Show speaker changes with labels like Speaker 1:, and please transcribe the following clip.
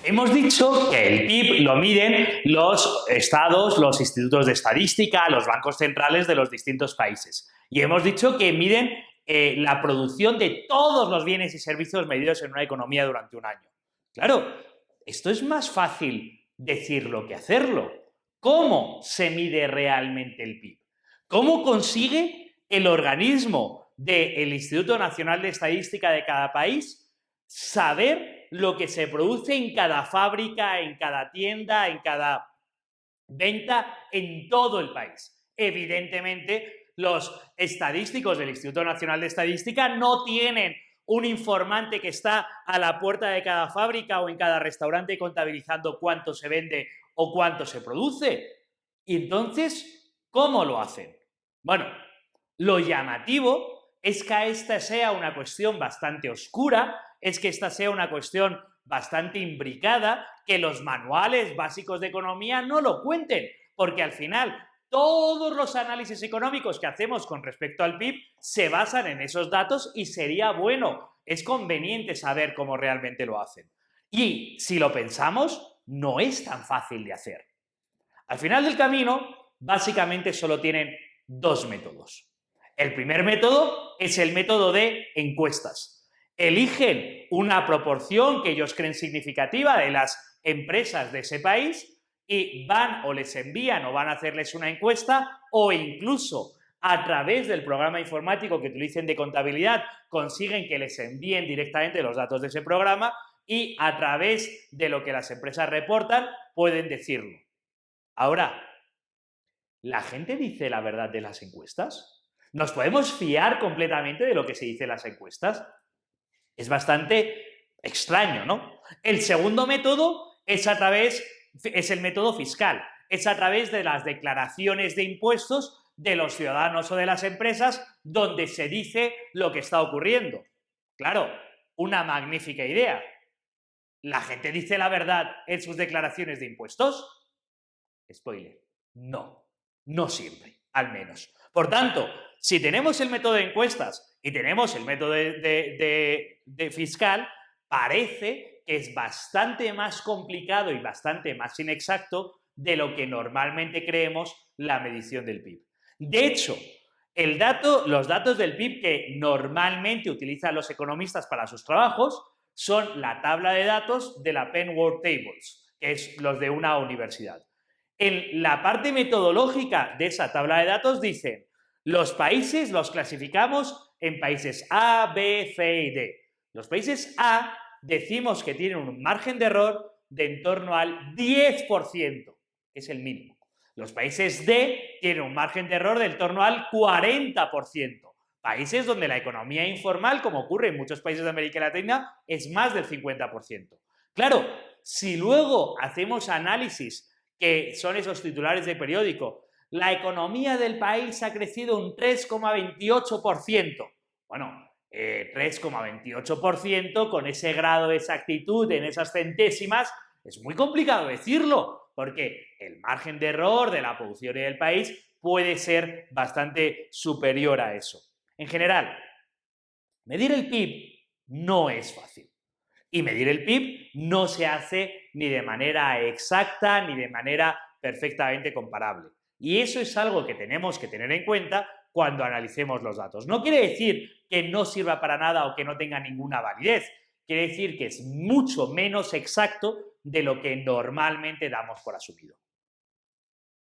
Speaker 1: Hemos dicho que el PIB lo miden los estados, los institutos de estadística, los bancos centrales de los distintos países. Y hemos dicho que miden la producción de todos los bienes y servicios medidos en una economía durante un año. Claro, esto es más fácil decirlo que hacerlo. ¿Cómo se mide realmente el PIB? ¿Cómo consigue el organismo del Instituto Nacional de Estadística de cada país saber lo que se produce en cada fábrica, en cada tienda, en cada venta, en todo el país? Evidentemente, los estadísticos del Instituto Nacional de Estadística no tienen un informante que está a la puerta de cada fábrica o en cada restaurante contabilizando cuánto se vende o cuánto se produce. Y entonces, ¿cómo lo hacen? Bueno, lo llamativo es que esta sea una cuestión bastante oscura, es que esta sea una cuestión bastante imbricada, que los manuales básicos de economía no lo cuenten, porque al final todos los análisis económicos que hacemos con respecto al PIB se basan en esos datos y sería bueno, es conveniente saber cómo realmente lo hacen. Y si lo pensamos, no es tan fácil de hacer. Al final del camino, básicamente solo tienen dos métodos. El primer método es el método de encuestas. Eligen una proporción que ellos creen significativa de las empresas de ese país y van o les envían o van a hacerles una encuesta o incluso a través del programa informático que utilicen de contabilidad consiguen que les envíen directamente los datos de ese programa y a través de lo que las empresas reportan pueden decirlo. Ahora, ¿la gente dice la verdad de las encuestas? ¿Nos podemos fiar completamente de lo que se dice en las encuestas? Es bastante extraño, ¿no? El segundo método es el método fiscal. Es a través de las declaraciones de impuestos de los ciudadanos o de las empresas donde se dice lo que está ocurriendo. Claro, una magnífica idea. ¿La gente dice la verdad en sus declaraciones de impuestos? Spoiler, no siempre, al menos. Por tanto, si tenemos el método de encuestas y tenemos el método de fiscal, parece que es bastante más complicado y bastante más inexacto de lo que normalmente creemos la medición del PIB. De hecho, los datos del PIB que normalmente utilizan los economistas para sus trabajos son la tabla de datos de la Penn World Tables, que es los de una universidad. En la parte metodológica de esa tabla de datos dicen, los países los clasificamos en países A, B, C y D. Los países A decimos que tienen un margen de error de en torno al 10%, que es el mínimo. Los países D tienen un margen de error de en torno al 40%. Países donde la economía informal, como ocurre en muchos países de América Latina, es más del 50%. Claro, si luego hacemos análisis que son esos titulares de periódico, la economía del país ha crecido un 3,28%. Bueno, 3,28% con ese grado de exactitud en esas centésimas, es muy complicado decirlo, porque el margen de error de la producción y del país puede ser bastante superior a eso. En general, medir el PIB no es fácil. Y medir el PIB no se hace ni de manera exacta ni de manera perfectamente comparable. Y eso es algo que tenemos que tener en cuenta cuando analicemos los datos. No quiere decir que no sirva para nada o que no tenga ninguna validez. Quiere decir que es mucho menos exacto de lo que normalmente damos por asumido.